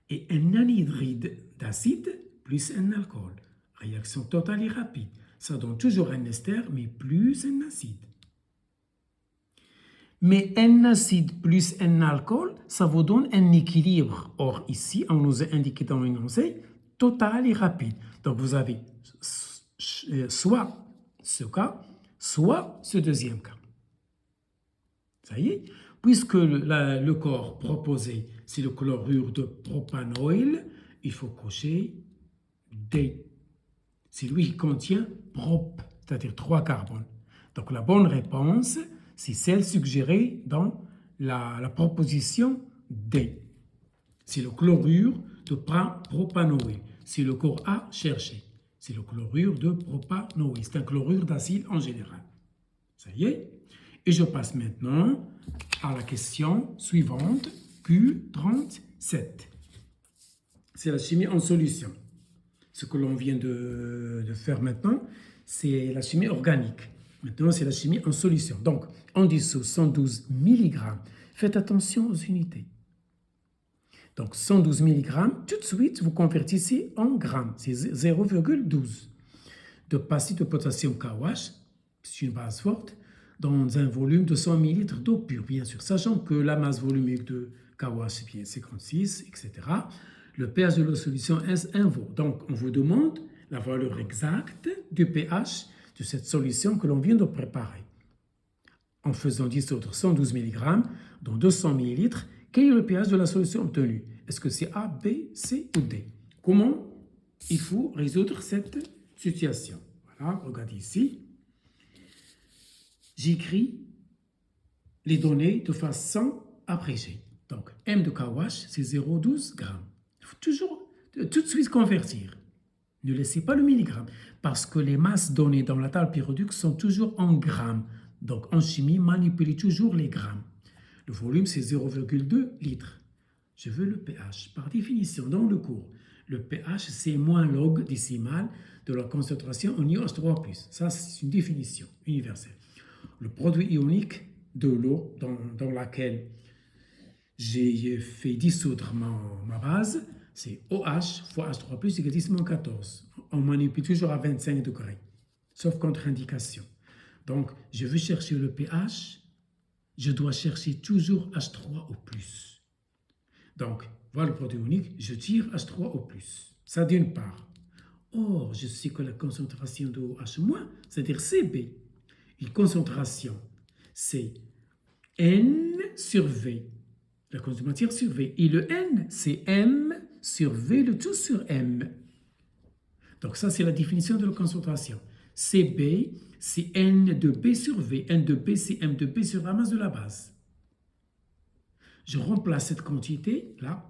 Et un anhydride d'acide plus un alcool. Réaction totale et rapide. Ça donne toujours un ester, mais plus un acide. Mais un acide plus un alcool, ça vous donne un équilibre. Or, ici, on nous a indiqué dans l'énoncé total et rapide. Donc, vous avez soit ce cas, soit ce deuxième cas. Ça y est, puisque le corps proposé, c'est le chlorure de propanoïl, il faut cocher D. C'est lui qui contient prop, c'est-à-dire 3 carbones. Donc la bonne réponse, c'est celle suggérée dans la proposition D. C'est le chlorure de propanoïl. C'est le corps A cherché. C'est le chlorure de propanoïl. C'est un chlorure d'acide en général. Ça y est. Et je passe maintenant à la question suivante, Q37. C'est la chimie en solution. Ce que l'on vient de faire maintenant, c'est la chimie organique. Maintenant, c'est la chimie en solution. Donc, on dissout 112 mg. Faites attention aux unités. Donc, 112 mg, tout de suite, vous convertissez en grammes. C'est 0,12. De passé de potassium KOH, c'est une base forte, dans un volume de 100 ml d'eau pure, bien sûr, sachant que la masse volumique de KOH est bien 56, etc. Le pH de la solution est 1 vaut. Donc, on vous demande la valeur exacte du pH de cette solution que l'on vient de préparer. En faisant dissoudre 112 mg dans 200 ml, quel est le pH de la solution obtenue? Est-ce que c'est A, B, C ou D? Comment il faut résoudre cette situation? Voilà, regardez ici. J'écris les données de façon abrégée. Donc, M de KOH, c'est 0,12 g. Il faut toujours tout de suite convertir. Ne laissez pas le milligramme, parce que les masses données dans la table périodique sont toujours en grammes. Donc, en chimie, manipulez toujours les grammes. Le volume, c'est 0,2 litres. Je veux le pH. Par définition, dans le cours, le pH, c'est moins log décimal de la concentration en ion H3+. Ça, c'est une définition universelle. Le produit ionique de l'eau dans laquelle j'ai fait dissoudre ma base, c'est OH fois H3+, égale 10-14. On manipule toujours à 25 degrés, sauf contre-indication. Donc, je veux chercher le pH, je dois chercher toujours H3 au plus. Donc, voilà le produit ionique, je tire H3 au plus. Ça d'une part. Or, je sais que la concentration de OH-, c'est-à-dire CB, une concentration, c'est N sur V, la quantité de matière sur V. Et le N, c'est M sur V, le tout sur M. Donc ça, c'est la définition de la concentration. CB, c'est N de B sur V. N de B, c'est M de B sur la masse de la base. Je remplace cette quantité, là,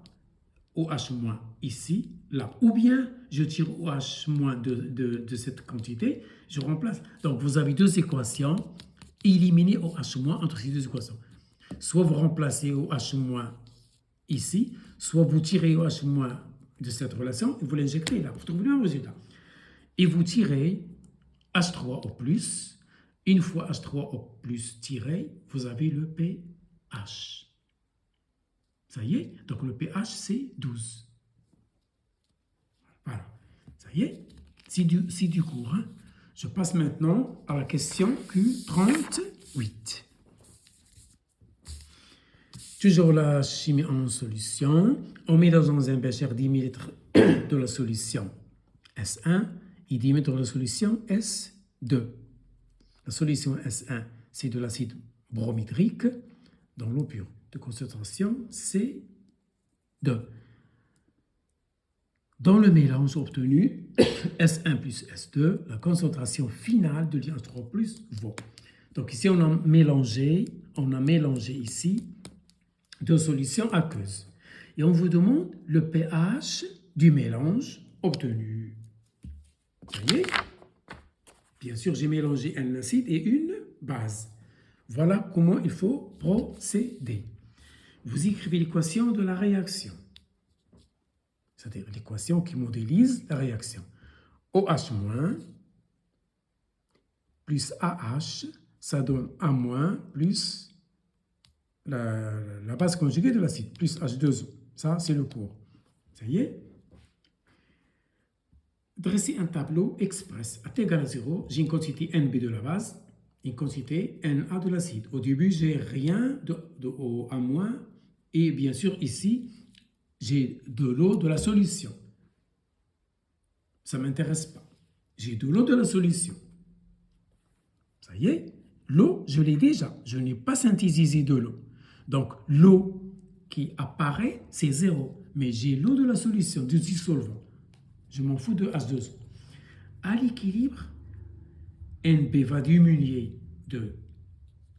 OH- ici, là. Ou bien, je tire OH- de cette quantité, je remplace. Donc, vous avez deux équations. Éliminez OH- entre ces deux équations. Soit vous remplacez OH- ici, soit vous tirez OH- de cette relation et vous l'injectez là pour trouver le même résultat. Et vous tirez H3 au plus. Une fois H3 au plus tiré, vous avez le pH. Ça y est, donc le pH c'est 12. Voilà, ça y est, c'est du cours. Hein. Je passe maintenant à la question Q38. Toujours la chimie en solution. On met dans un bécher 10 ml de la solution S1 et 10 ml de la solution S2. La solution S1, c'est de l'acide bromhydrique dans l'eau pure de concentration C2. Dans le mélange obtenu, S1 plus S2, la concentration finale de l'H3 plus vaut. Donc ici, on a mélangé ici deux solutions aqueuses. Et on vous demande le pH du mélange obtenu. Vous voyez? Bien sûr, j'ai mélangé un acide et une base. Voilà comment il faut procéder. Vous écrivez l'équation de la réaction. C'est-à-dire l'équation qui modélise la réaction. OH- plus AH, ça donne A- plus la base conjuguée de l'acide, plus H2O. Ça, c'est le cours. Ça y est? Dresser un tableau express. À t égale à 0, j'ai une quantité NB de la base, une quantité Na de l'acide. Au début, j'ai rien au A-, et bien sûr, ici, j'ai de l'eau de la solution. Ça ne m'intéresse pas. J'ai de l'eau de la solution. Ça y est, l'eau, je l'ai déjà. Je n'ai pas synthétisé de l'eau. Donc, l'eau qui apparaît, c'est 0. Mais j'ai l'eau de la solution, du dissolvant. Je m'en fous de H2O. À l'équilibre, NB va diminuer de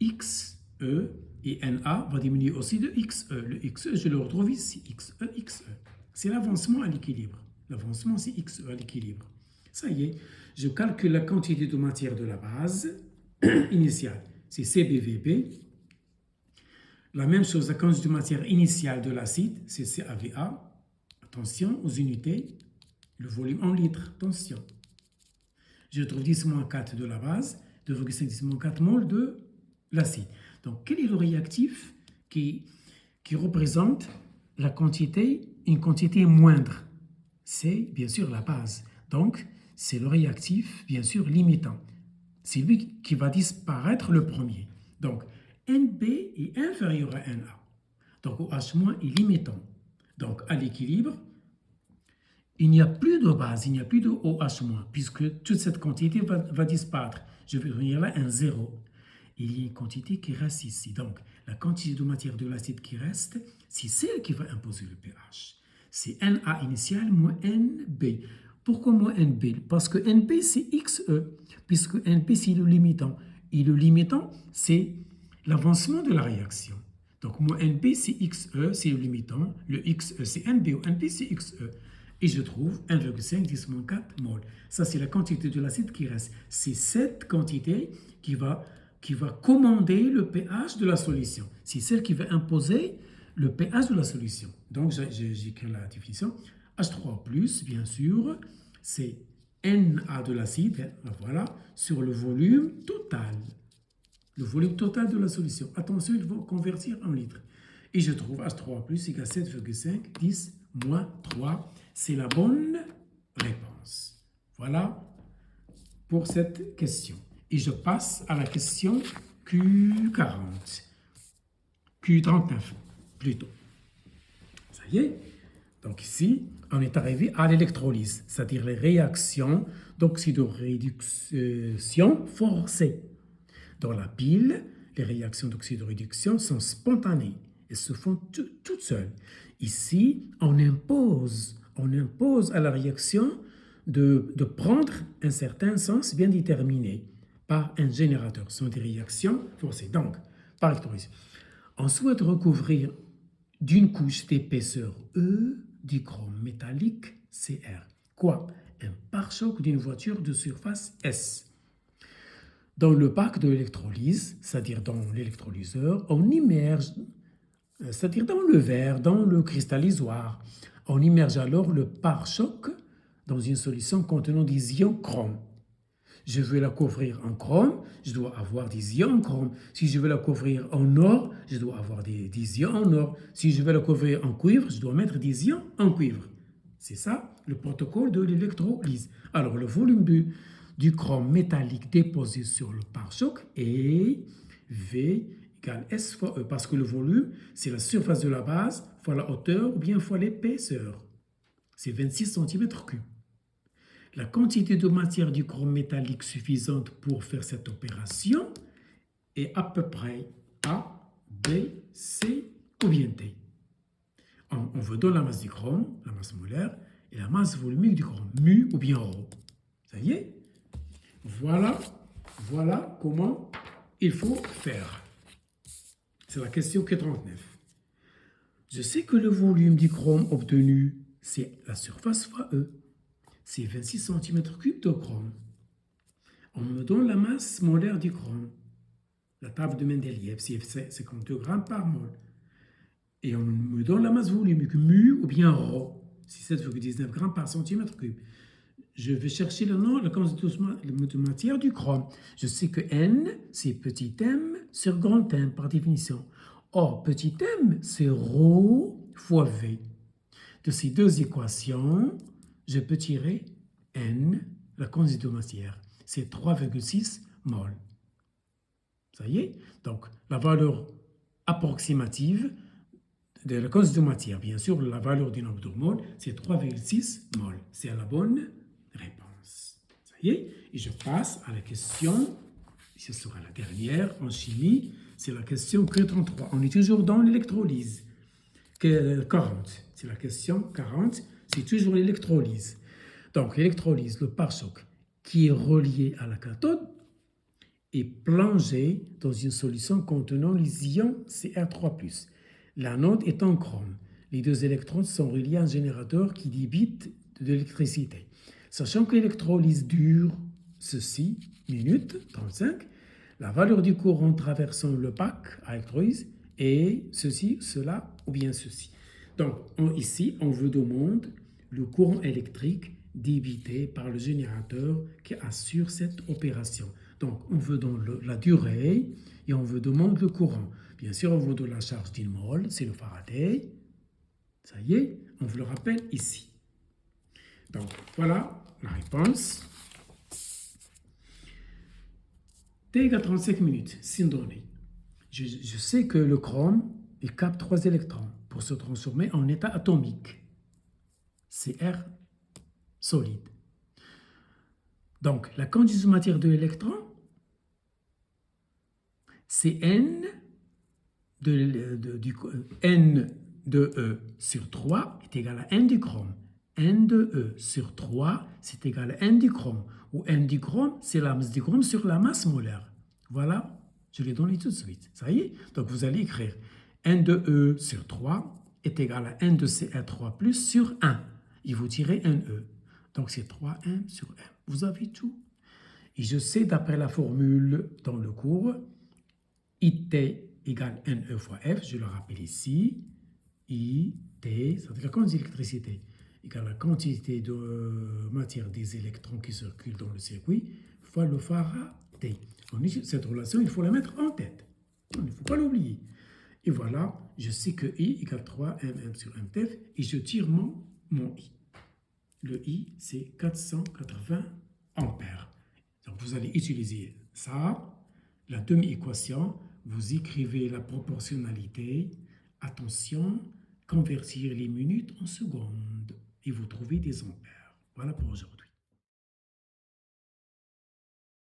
XE et Na va diminuer aussi de XE. Le XE, je le retrouve ici. XE, XE. C'est l'avancement à l'équilibre. L'avancement, c'est XE à l'équilibre. Ça y est, je calcule la quantité de matière de la base initiale. C'est CBVB. La même chose, la quantité de matière initiale de l'acide, c'est CAVA. Attention aux unités. Le volume en litres, attention. Je trouve 10-4 de la base, 2,5 10-4 mol de l'acide. Donc, quel est le réactif qui représente la quantité, une quantité moindre? C'est bien sûr la base. Donc, c'est le réactif, bien sûr, limitant. C'est lui qui va disparaître le premier. Donc, NB est inférieur à Na. Donc, OH- est limitant. Donc, à l'équilibre, il n'y a plus de base, il n'y a plus de OH-, puisque toute cette quantité va disparaître. Je vais venir là un 0. Il y a une quantité qui reste ici. Donc, la quantité de matière de l'acide qui reste, c'est celle qui va imposer le pH. C'est Na initial moins NB. Pourquoi moins NB? Parce que NB, c'est XE, puisque NB, c'est le limitant. Et le limitant, c'est l'avancement de la réaction. Donc, moins NB, c'est XE, c'est le limitant. Le XE, c'est NB, ou NB, c'est XE. Et je trouve 1,5 10-4 mol. Ça, c'est la quantité de l'acide qui reste. C'est cette quantité qui va commander le pH de la solution. C'est celle qui va imposer le pH de la solution. Donc, j'écris la définition. H3+, bien sûr, c'est Na de l'acide, voilà, sur le volume total. Le volume total de la solution. Attention, il faut convertir en litres. Et je trouve H3+ égale 7,5, 10 moins 3. C'est la bonne réponse. Voilà pour cette question. Et je passe à la question Q40. Q39 plutôt. Ça y est. Donc ici, on est arrivé à l'électrolyse, c'est-à-dire les réactions d'oxydoréduction forcées. Dans la pile, les réactions d'oxydoréduction sont spontanées. Elles se font toutes seules. Ici, on impose à la réaction de prendre un certain sens bien déterminé par un générateur. Ce sont des réactions forcées. Donc, par électrolyse, on souhaite recouvrir d'une couche d'épaisseur E du chrome métallique Cr. Quoi? Un pare-choc d'une voiture de surface S. Dans le bac de l'électrolyse, c'est-à-dire dans l'électrolyseur, on immerge, c'est-à-dire dans le verre, dans le cristallisoire, on immerge alors le pare-choc dans une solution contenant des ions chrome. Je veux la couvrir en chrome, je dois avoir des ions en chrome. Si je veux la couvrir en or, je dois avoir des ions en or. Si je veux la couvrir en cuivre, je dois mettre des ions en cuivre. C'est ça le protocole de l'électrolyse. Alors le volume du chrome métallique déposé sur le pare-choc est V égale S fois E, parce que le volume, c'est la surface de la base fois la hauteur ou bien fois l'épaisseur. C'est 26 cm3. La quantité de matière du chrome métallique suffisante pour faire cette opération est à peu près A, B, C ou bien D. On veut donner la masse du chrome, la masse molaire, et la masse volumique du courant, mu ou bien ρ. Ça y est? Voilà comment il faut faire. C'est la question Q39. Je sais que le volume du chrome obtenu, c'est la surface fois E. C'est 26 cm3 de chrome. On me donne la masse molaire du chrome. La table de Mendeleïev, c'est 52 grammes par mol. Et on me donne la masse volumique, mu ou bien ρ, c'est 7,19 grammes par centimètre cube. Je vais chercher le nom, la quantité de matière du chrome. Je sais que N, c'est petit m sur grand M par définition. Or, petit m, c'est ρ fois V. De ces deux équations, je peux tirer N, la quantité de matière. C'est 3,6 mol. Ça y est? Donc, la valeur approximative de la quantité de matière, bien sûr, la valeur du nombre de mol, c'est 3,6 mol. C'est la bonne réponse. Ça y est? Et je passe à la question, ce sera la dernière en chimie, c'est la question Q33. On est toujours dans l'électrolyse. 40, c'est la question 40, c'est toujours l'électrolyse. Donc, l'électrolyse, le pare-choc qui est relié à la cathode est plongé dans une solution contenant les ions Cr3+. L'anode est en chrome. Les deux électrons sont reliés à un générateur qui débite de l'électricité. Sachant que l'électrolyse dure ceci, minute 35, la valeur du courant traversant le bac à électrolyse est ceci, cela ou bien ceci. Donc ici, on vous demande le courant électrique débité par le générateur qui assure cette opération. Donc on vous donne la durée et on vous demande le courant. Bien sûr, on vous donne la charge d'une mol, c'est le Faraday. Ça y est, on vous le rappelle ici. Donc voilà la réponse. T égale 35 minutes, c'est une donnée. Je sais que le chrome, il capte 3 électrons pour se transformer en état atomique. Cr solide. Donc, la quantité de matière de l'électron, c'est N N de E sur 3 est égal à N du chrome. N de E sur 3, c'est égal à N du chrome. Ou N du chrome, c'est la masse du chrome sur la masse molaire. Voilà, je l'ai donné tout de suite. Ça y est? Donc, vous allez écrire N de E sur 3 est égal à N de Cr3 sur 1. Et vous tirez NE. Donc, c'est 3M sur M. Vous avez tout. Et je sais, d'après la formule dans le cours, IT égale NE fois F, je le rappelle ici, IT, c'est-à-dire la quantité d'électricité, égale la quantité de matière des électrons qui circulent dans le circuit, fois le Faraday. Cette relation, il faut la mettre en tête. Il ne faut pas l'oublier. Et voilà, je sais que I égale 3MM sur MTF, et je tire mon I. Le I, c'est 480 ampères. Donc, vous allez utiliser ça, la demi-équation, vous écrivez la proportionnalité, attention, convertir les minutes en secondes, et vous trouvez des ampères. Voilà pour aujourd'hui.